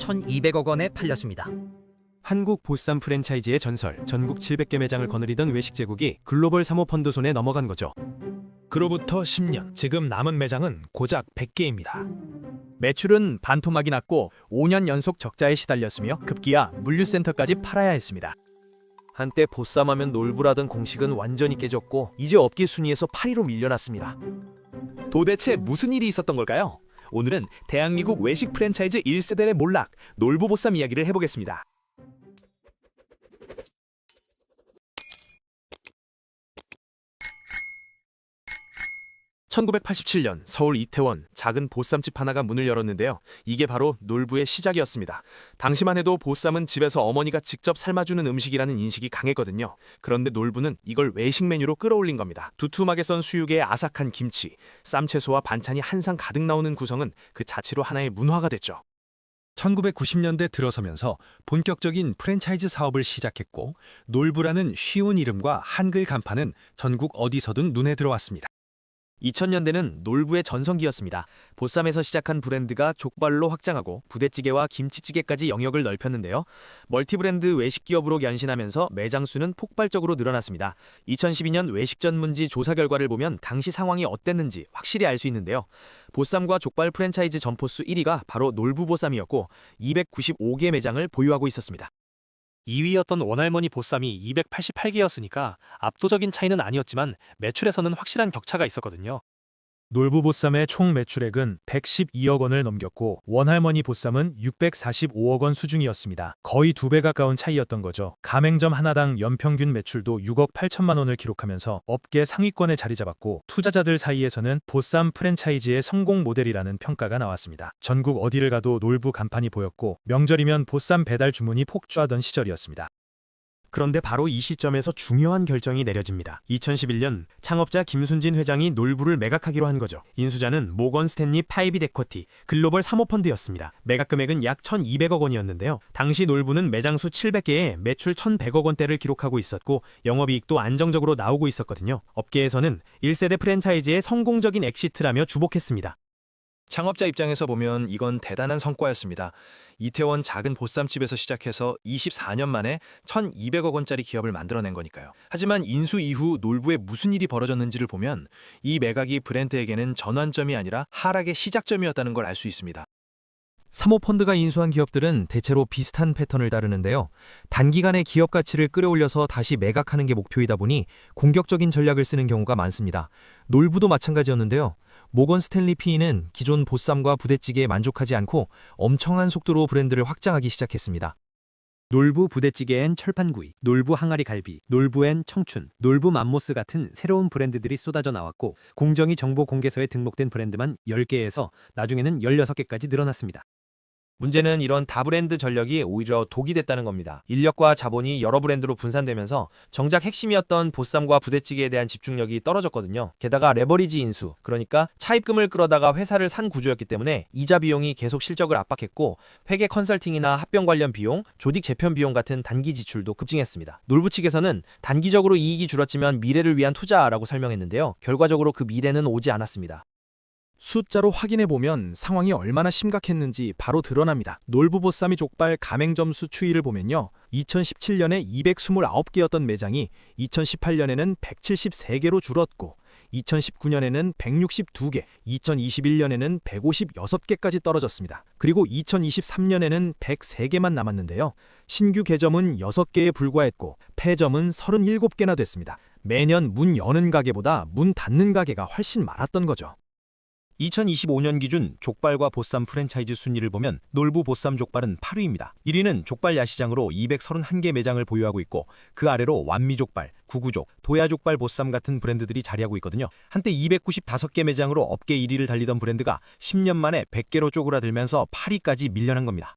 1,200억 원에 팔렸습니다. 한국 보쌈 프랜차이즈의 전설, 전국 700개 매장을 거느리던 외식 제국이 글로벌 사모펀드 손에 넘어간 거죠. 그로부터 10년, 지금 남은 매장은 고작 100개입니다. 매출은 반토막이 났고 5년 연속 적자에 시달렸으며 급기야 물류센터까지 팔아야 했습니다. 한때 보쌈하면 놀부라던 공식은 완전히 깨졌고 이제 업계 순위에서 8위로 밀려났습니다. 도대체 무슨 일이 있었던 걸까요? 오늘은 대한민국 외식 프랜차이즈 1세대의 몰락, 놀부보쌈 이야기를 해보겠습니다. (1987년) 서울 이태원 작은 보쌈집 하나가 문을 열었는데요. 이게 바로 놀부의 시작이었습니다. 당시만 해도 보쌈은 집에서 어머니가 직접 삶아주는 음식이라는 인식이 강했거든요. 그런데 놀부는 이걸 외식 메뉴로 끌어올린 겁니다. 두툼하게 썬 수육에 아삭한 김치, 쌈채소와 반찬이 한 상 가득 나오는 구성은 그 자체로 하나의 문화가 됐죠. 1990년대 들어서면서 본격적인 프랜차이즈 사업을 시작했고, 놀부라는 쉬운 이름과 한글 간판은 전국 어디서든 눈에 들어왔습니다. 2000년대는 놀부의 전성기였습니다. 보쌈에서 시작한 브랜드가 족발로 확장하고 부대찌개와 김치찌개까지 영역을 넓혔는데요. 멀티브랜드 외식 기업으로 변신하면서 매장 수는 폭발적으로 늘어났습니다. 2012년 외식 전문지 조사 결과를 보면 당시 상황이 어땠는지 확실히 알 수 있는데요. 보쌈과 족발 프랜차이즈 점포수 1위가 바로 놀부보쌈이었고 295개 매장을 보유하고 있었습니다. 2위였던 원할머니 보쌈이 288개였으니까 압도적인 차이는 아니었지만 매출에서는 확실한 격차가 있었거든요. 놀부보쌈의 총 매출액은 112억 원을 넘겼고 원할머니 보쌈은 645억 원 수준이었습니다. 거의 2배 가까운 차이였던 거죠. 가맹점 하나당 연평균 매출도 6억 8천만 원을 기록하면서 업계 상위권에 자리 잡았고 투자자들 사이에서는 보쌈 프랜차이즈의 성공 모델이라는 평가가 나왔습니다. 전국 어디를 가도 놀부 간판이 보였고 명절이면 보쌈 배달 주문이 폭주하던 시절이었습니다. 그런데 바로 이 시점에서 중요한 결정이 내려집니다. 2011년 창업자 김순진 회장이 놀부를 매각하기로 한 거죠. 인수자는 모건 스탠리 파이빗 에쿼티 글로벌 사모펀드였습니다. 매각 금액은 약 1,200억 원이었는데요. 당시 놀부는 매장 수 700개에 매출 1,100억 원대를 기록하고 있었고 영업이익도 안정적으로 나오고 있었거든요. 업계에서는 1세대 프랜차이즈의 성공적인 엑시트라며 주목했습니다. 창업자 입장에서 보면 이건 대단한 성과였습니다. 이태원 작은 보쌈집에서 시작해서 24년 만에 1,200억 원짜리 기업을 만들어낸 거니까요. 하지만 인수 이후 놀부에 무슨 일이 벌어졌는지를 보면 이 매각이 브랜드에게는 전환점이 아니라 하락의 시작점이었다는 걸 알 수 있습니다. 사모펀드가 인수한 기업들은 대체로 비슷한 패턴을 따르는데요. 단기간에 기업 가치를 끌어올려서 다시 매각하는 게 목표이다 보니 공격적인 전략을 쓰는 경우가 많습니다. 놀부도 마찬가지였는데요. 모건 스탠리 PE는 기존 보쌈과 부대찌개에 만족하지 않고 엄청난 속도로 브랜드를 확장하기 시작했습니다. 놀부 부대찌개엔 철판구이, 놀부 항아리 갈비, 놀부엔 청춘, 놀부 맘모스 같은 새로운 브랜드들이 쏟아져 나왔고 공정위 정보 공개서에 등록된 브랜드만 10개에서 나중에는 16개까지 늘어났습니다. 문제는 이런 다브랜드 전략이 오히려 독이 됐다는 겁니다. 인력과 자본이 여러 브랜드로 분산되면서 정작 핵심이었던 보쌈과 부대찌개에 대한 집중력이 떨어졌거든요. 게다가 레버리지 인수, 그러니까 차입금을 끌어다가 회사를 산 구조였기 때문에 이자 비용이 계속 실적을 압박했고 회계 컨설팅이나 합병 관련 비용, 조직 재편 비용 같은 단기 지출도 급증했습니다. 놀부 측에서는 단기적으로 이익이 줄었지만 미래를 위한 투자라고 설명했는데요. 결과적으로 그 미래는 오지 않았습니다. 숫자로 확인해보면 상황이 얼마나 심각했는지 바로 드러납니다. 놀부보쌈이 족발 가맹점 수 추이를 보면요. 2017년에 229개였던 매장이 2018년에는 173개로 줄었고 2019년에는 162개, 2021년에는 156개까지 떨어졌습니다. 그리고 2023년에는 103개만 남았는데요. 신규 개점은 6개에 불과했고 폐점은 37개나 됐습니다. 매년 문 여는 가게보다 문 닫는 가게가 훨씬 많았던 거죠. 2025년 기준 족발과 보쌈 프랜차이즈 순위를 보면 놀부 보쌈 족발은 8위입니다. 1위는 족발 야시장으로 231개 매장을 보유하고 있고 그 아래로 완미족발, 구구족, 도야족발 보쌈 같은 브랜드들이 자리하고 있거든요. 한때 295개 매장으로 업계 1위를 달리던 브랜드가 10년 만에 100개로 쪼그라들면서 8위까지 밀려난 겁니다.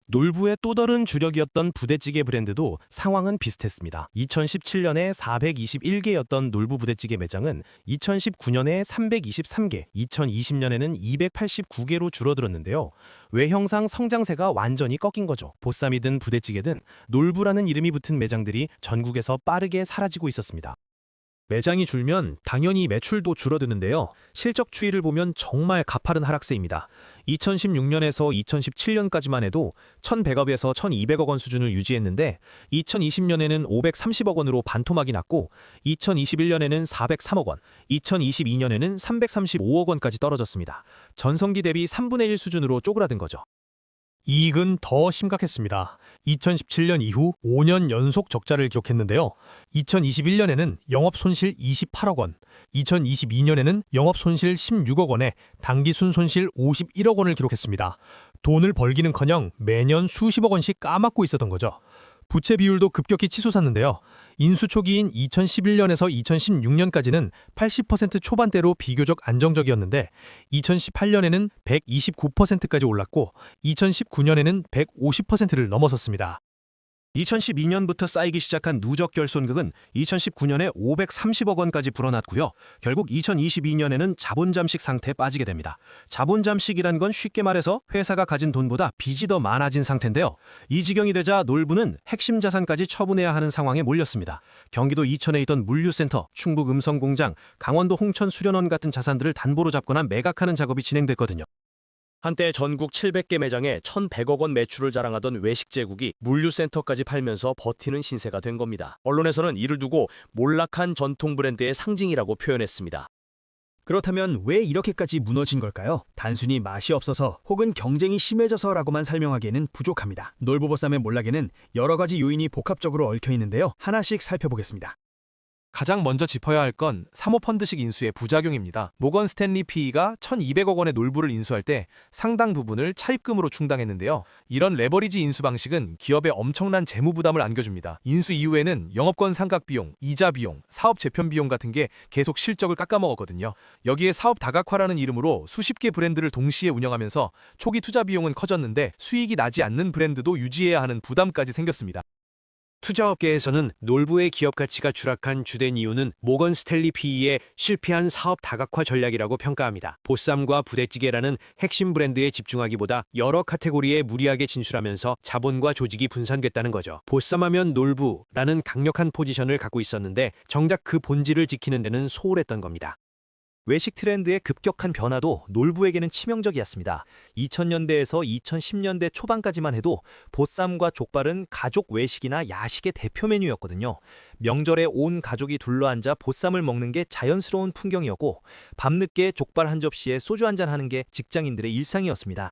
놀부의 또 다른 주력이었던 부대찌개 브랜드도 상황은 비슷했습니다. 2017년에 421개였던 놀부 부대찌개 매장은 2019년에 323개, 2020년에는 289개로 줄어들었는데요. 외형상 성장세가 완전히 꺾인 거죠. 보쌈이든 부대찌개든 놀부라는 이름이 붙은 매장들이 전국에서 빠르게 사라지고 있었습니다. 매장이 줄면 당연히 매출도 줄어드는데요. 실적 추이를 보면 정말 가파른 하락세입니다. 2016년에서 2017년까지만 해도 1,100억에서 1,200억 원 수준을 유지했는데 2020년에는 530억 원으로 반토막이 났고 2021년에는 403억 원, 2022년에는 335억 원까지 떨어졌습니다. 전성기 대비 3분의 1 수준으로 쪼그라든 거죠. 이익은 더 심각했습니다. 2017년 이후 5년 연속 적자를 기록했는데요. 2021년에는 영업 손실 28억 원, 2022년에는 영업 손실 16억 원에 당기 순손실 51억 원을 기록했습니다. 돈을 벌기는커녕 매년 수십억 원씩 까먹고 있었던 거죠. 부채 비율도 급격히 치솟았는데요. 인수 초기인 2011년에서 2016년까지는 80% 초반대로 비교적 안정적이었는데 2018년에는 129%까지 올랐고 2019년에는 150%를 넘어섰습니다. 2012년부터 쌓이기 시작한 누적 결손금은 2019년에 530억 원까지 불어났고요. 결국 2022년에는 자본 잠식 상태에 빠지게 됩니다. 자본 잠식이란 건 쉽게 말해서 회사가 가진 돈보다 빚이 더 많아진 상태인데요. 이 지경이 되자 놀부는 핵심 자산까지 처분해야 하는 상황에 몰렸습니다. 경기도 이천에 있던 물류센터, 충북 음성공장, 강원도 홍천 수련원 같은 자산들을 담보로 잡거나 매각하는 작업이 진행됐거든요. 한때 전국 700개 매장에 1,100억 원 매출을 자랑하던 외식 제국이 물류센터까지 팔면서 버티는 신세가 된 겁니다. 언론에서는 이를 두고 몰락한 전통 브랜드의 상징이라고 표현했습니다. 그렇다면 왜 이렇게까지 무너진 걸까요? 단순히 맛이 없어서 혹은 경쟁이 심해져서라고만 설명하기에는 부족합니다. 놀부보쌈의 몰락에는 여러 가지 요인이 복합적으로 얽혀 있는데요. 하나씩 살펴보겠습니다. 가장 먼저 짚어야 할 건 사모펀드식 인수의 부작용입니다. 모건 스탠리 PE가 1,200억 원의 놀부를 인수할 때 상당 부분을 차입금으로 충당했는데요. 이런 레버리지 인수 방식은 기업에 엄청난 재무 부담을 안겨줍니다. 인수 이후에는 영업권 상각 비용, 이자 비용, 사업 재편 비용 같은 게 계속 실적을 깎아먹었거든요. 여기에 사업 다각화라는 이름으로 수십 개 브랜드를 동시에 운영하면서 초기 투자 비용은 커졌는데 수익이 나지 않는 브랜드도 유지해야 하는 부담까지 생겼습니다. 투자업계에서는 놀부의 기업 가치가 추락한 주된 이유는 모건 스탠리 PE의 실패한 사업 다각화 전략이라고 평가합니다. 보쌈과 부대찌개라는 핵심 브랜드에 집중하기보다 여러 카테고리에 무리하게 진출하면서 자본과 조직이 분산됐다는 거죠. 보쌈하면 놀부라는 강력한 포지션을 갖고 있었는데 정작 그 본질을 지키는 데는 소홀했던 겁니다. 외식 트렌드의 급격한 변화도 놀부에게는 치명적이었습니다. 2000년대에서 2010년대 초반까지만 해도 보쌈과 족발은 가족 외식이나 야식의 대표 메뉴였거든요. 명절에 온 가족이 둘러앉아 보쌈을 먹는 게 자연스러운 풍경이었고 밤늦게 족발 한 접시에 소주 한잔 하는 게 직장인들의 일상이었습니다.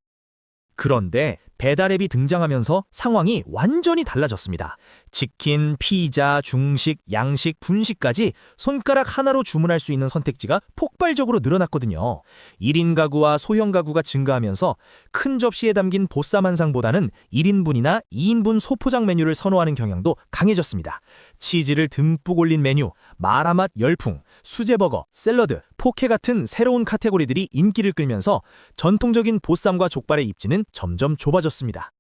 그런데 배달앱이 등장하면서 상황이 완전히 달라졌습니다. 치킨, 피자, 중식, 양식, 분식까지 손가락 하나로 주문할 수 있는 선택지가 폭발적으로 늘어났거든요. 1인 가구와 소형 가구가 증가하면서 큰 접시에 담긴 보쌈 한 상보다는 1인분이나 2인분 소포장 메뉴를 선호하는 경향도 강해졌습니다. 치즈를 듬뿍 올린 메뉴, 마라맛 열풍, 수제버거, 샐러드, 포케 같은 새로운 카테고리들이 인기를 끌면서 전통적인 보쌈과 족발의 입지는 점점 좁아졌습니다.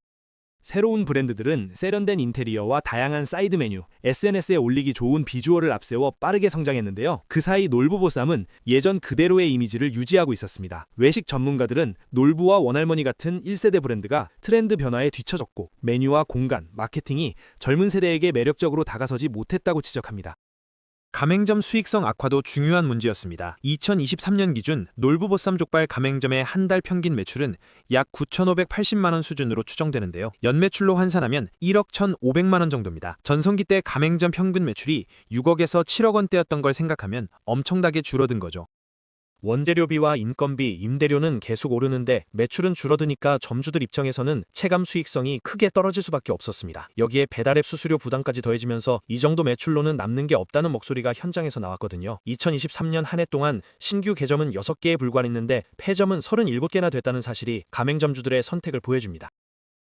새로운 브랜드들은 세련된 인테리어와 다양한 사이드 메뉴, SNS에 올리기 좋은 비주얼을 앞세워 빠르게 성장했는데요. 그 사이 놀부보쌈은 예전 그대로의 이미지를 유지하고 있었습니다. 외식 전문가들은 놀부와 원할머니 같은 1세대 브랜드가 트렌드 변화에 뒤처졌고 메뉴와 공간, 마케팅이 젊은 세대에게 매력적으로 다가서지 못했다고 지적합니다. 가맹점 수익성 악화도 중요한 문제였습니다. 2023년 기준 놀부보쌈 족발 가맹점의 한 달 평균 매출은 약 9,580만 원 수준으로 추정되는데요. 연매출로 환산하면 1억 1,500만 원 정도입니다. 전성기 때 가맹점 평균 매출이 6억에서 7억 원대였던 걸 생각하면 엄청나게 줄어든 거죠. 원재료비와 인건비, 임대료는 계속 오르는데 매출은 줄어드니까 점주들 입장에서는 체감 수익성이 크게 떨어질 수밖에 없었습니다. 여기에 배달앱 수수료 부담까지 더해지면서 이 정도 매출로는 남는 게 없다는 목소리가 현장에서 나왔거든요. 2023년 한 해 동안 신규 개점은 6개에 불과했는데 폐점은 37개나 됐다는 사실이 가맹점주들의 선택을 보여줍니다.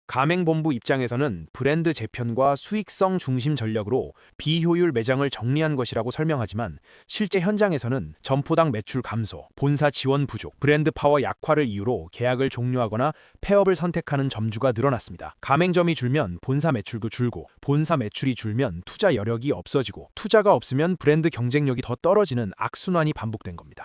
가맹본부 입장에서는 브랜드 재편과 수익성 중심 전략으로 비효율 매장을 정리한 것이라고 설명하지만 실제 현장에서는 점포당 매출 감소, 본사 지원 부족, 브랜드 파워 약화를 이유로 계약을 종료하거나 폐업을 선택하는 점주가 늘어났습니다. 가맹점이 줄면 본사 매출도 줄고, 본사 매출이 줄면 투자 여력이 없어지고, 투자가 없으면 브랜드 경쟁력이 더 떨어지는 악순환이 반복된 겁니다.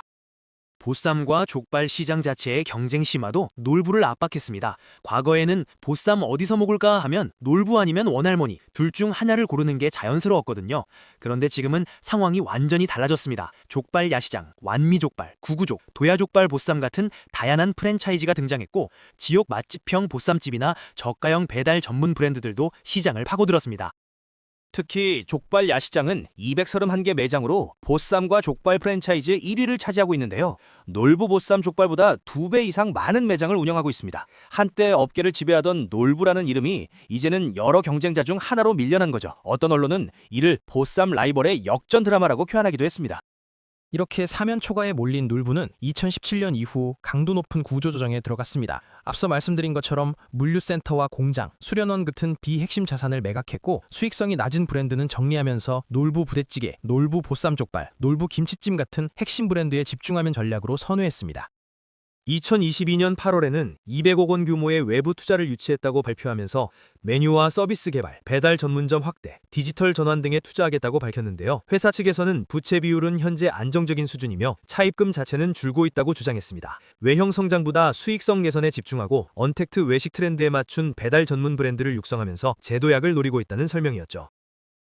보쌈과 족발 시장 자체의 경쟁 심화도 놀부를 압박했습니다. 과거에는 보쌈 어디서 먹을까 하면 놀부 아니면 원할머니 둘 중 하나를 고르는 게 자연스러웠거든요. 그런데 지금은 상황이 완전히 달라졌습니다. 족발 야시장, 완미족발, 구구족, 도야족발 보쌈 같은 다양한 프랜차이즈가 등장했고 지역 맛집형 보쌈집이나 저가형 배달 전문 브랜드들도 시장을 파고들었습니다. 특히 족발 야시장은 231개 매장으로 보쌈과 족발 프랜차이즈 1위를 차지하고 있는데요. 놀부 보쌈 족발보다 2배 이상 많은 매장을 운영하고 있습니다. 한때 업계를 지배하던 놀부라는 이름이 이제는 여러 경쟁자 중 하나로 밀려난 거죠. 어떤 언론은 이를 보쌈 라이벌의 역전 드라마라고 표현하기도 했습니다. 이렇게 사면 초과에 몰린 놀부는 2017년 이후 강도 높은 구조조정에 들어갔습니다. 앞서 말씀드린 것처럼 물류센터와 공장, 수련원 같은 비핵심 자산을 매각했고 수익성이 낮은 브랜드는 정리하면서 놀부 부대찌개, 놀부 보쌈족발, 놀부 김치찜 같은 핵심 브랜드에 집중하면 전략으로 선회했습니다. 2022년 8월에는 200억 원 규모의 외부 투자를 유치했다고 발표하면서 메뉴와 서비스 개발, 배달 전문점 확대, 디지털 전환 등에 투자하겠다고 밝혔는데요. 회사 측에서는 부채 비율은 현재 안정적인 수준이며 차입금 자체는 줄고 있다고 주장했습니다. 외형 성장보다 수익성 개선에 집중하고 언택트 외식 트렌드에 맞춘 배달 전문 브랜드를 육성하면서 제도약을 노리고 있다는 설명이었죠.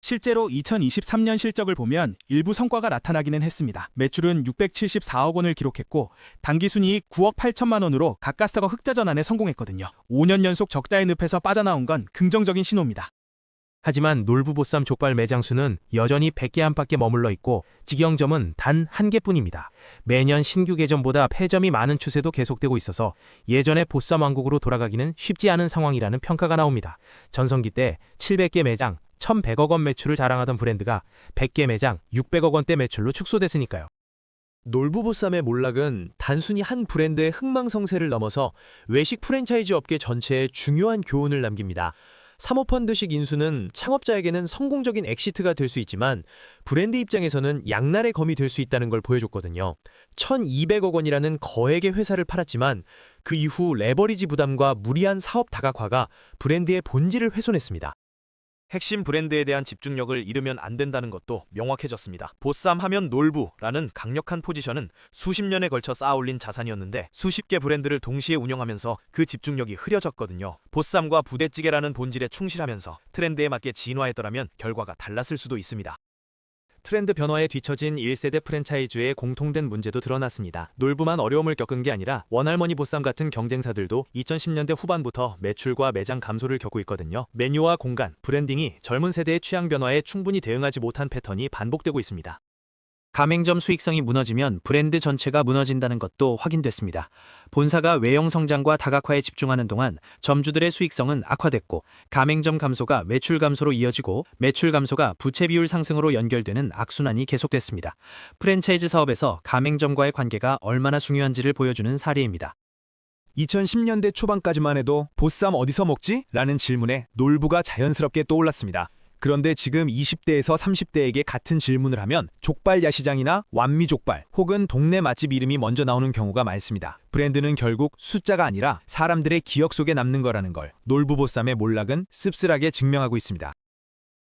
실제로 2023년 실적을 보면 일부 성과가 나타나기는 했습니다. 매출은 674억 원을 기록했고 당기순이익 9억 8천만 원으로 가까스가 흑자 전환에 성공했거든요. 5년 연속 적자의 늪에서 빠져나온 건 긍정적인 신호입니다. 하지만 놀부 보쌈 족발 매장 수는 여전히 100개 안팎에 머물러 있고 직영점은 단 1개뿐입니다. 매년 신규 개점보다 폐점이 많은 추세도 계속되고 있어서 예전의 보쌈 왕국으로 돌아가기는 쉽지 않은 상황이라는 평가가 나옵니다. 전성기 때 700개 매장, 1,100억 원 매출을 자랑하던 브랜드가 100개 매장, 600억 원대 매출로 축소됐으니까요. 놀부 보쌈의 몰락은 단순히 한 브랜드의 흥망성쇠를 넘어서 외식 프랜차이즈 업계 전체에 중요한 교훈을 남깁니다. 사모펀드식 인수는 창업자에게는 성공적인 엑시트가 될 수 있지만 브랜드 입장에서는 양날의 검이 될 수 있다는 걸 보여줬거든요. 1,200억 원이라는 거액의 회사를 팔았지만 그 이후 레버리지 부담과 무리한 사업 다각화가 브랜드의 본질을 훼손했습니다. 핵심 브랜드에 대한 집중력을 잃으면 안 된다는 것도 명확해졌습니다. 보쌈 하면 놀부라는 강력한 포지션은 수십 년에 걸쳐 쌓아올린 자산이었는데 수십 개 브랜드를 동시에 운영하면서 그 집중력이 흐려졌거든요. 보쌈과 부대찌개라는 본질에 충실하면서 트렌드에 맞게 진화했더라면 결과가 달랐을 수도 있습니다. 트렌드 변화에 뒤처진 1세대 프랜차이즈의 공통된 문제도 드러났습니다. 놀부만 어려움을 겪은 게 아니라 원할머니 보쌈 같은 경쟁사들도 2010년대 후반부터 매출과 매장 감소를 겪고 있거든요. 메뉴와 공간, 브랜딩이 젊은 세대의 취향 변화에 충분히 대응하지 못한 패턴이 반복되고 있습니다. 가맹점 수익성이 무너지면 브랜드 전체가 무너진다는 것도 확인됐습니다. 본사가 외형 성장과 다각화에 집중하는 동안 점주들의 수익성은 악화됐고 가맹점 감소가 매출 감소로 이어지고 매출 감소가 부채 비율 상승으로 연결되는 악순환이 계속됐습니다. 프랜차이즈 사업에서 가맹점과의 관계가 얼마나 중요한지를 보여주는 사례입니다. 2010년대 초반까지만 해도 보쌈 어디서 먹지? 라는 질문에 놀부가 자연스럽게 떠올랐습니다. 그런데 지금 20대에서 30대에게 같은 질문을 하면 족발 야시장이나 완미족발 혹은 동네 맛집 이름이 먼저 나오는 경우가 많습니다. 브랜드는 결국 숫자가 아니라 사람들의 기억 속에 남는 거라는 걸 놀부 보쌈의 몰락은 씁쓸하게 증명하고 있습니다.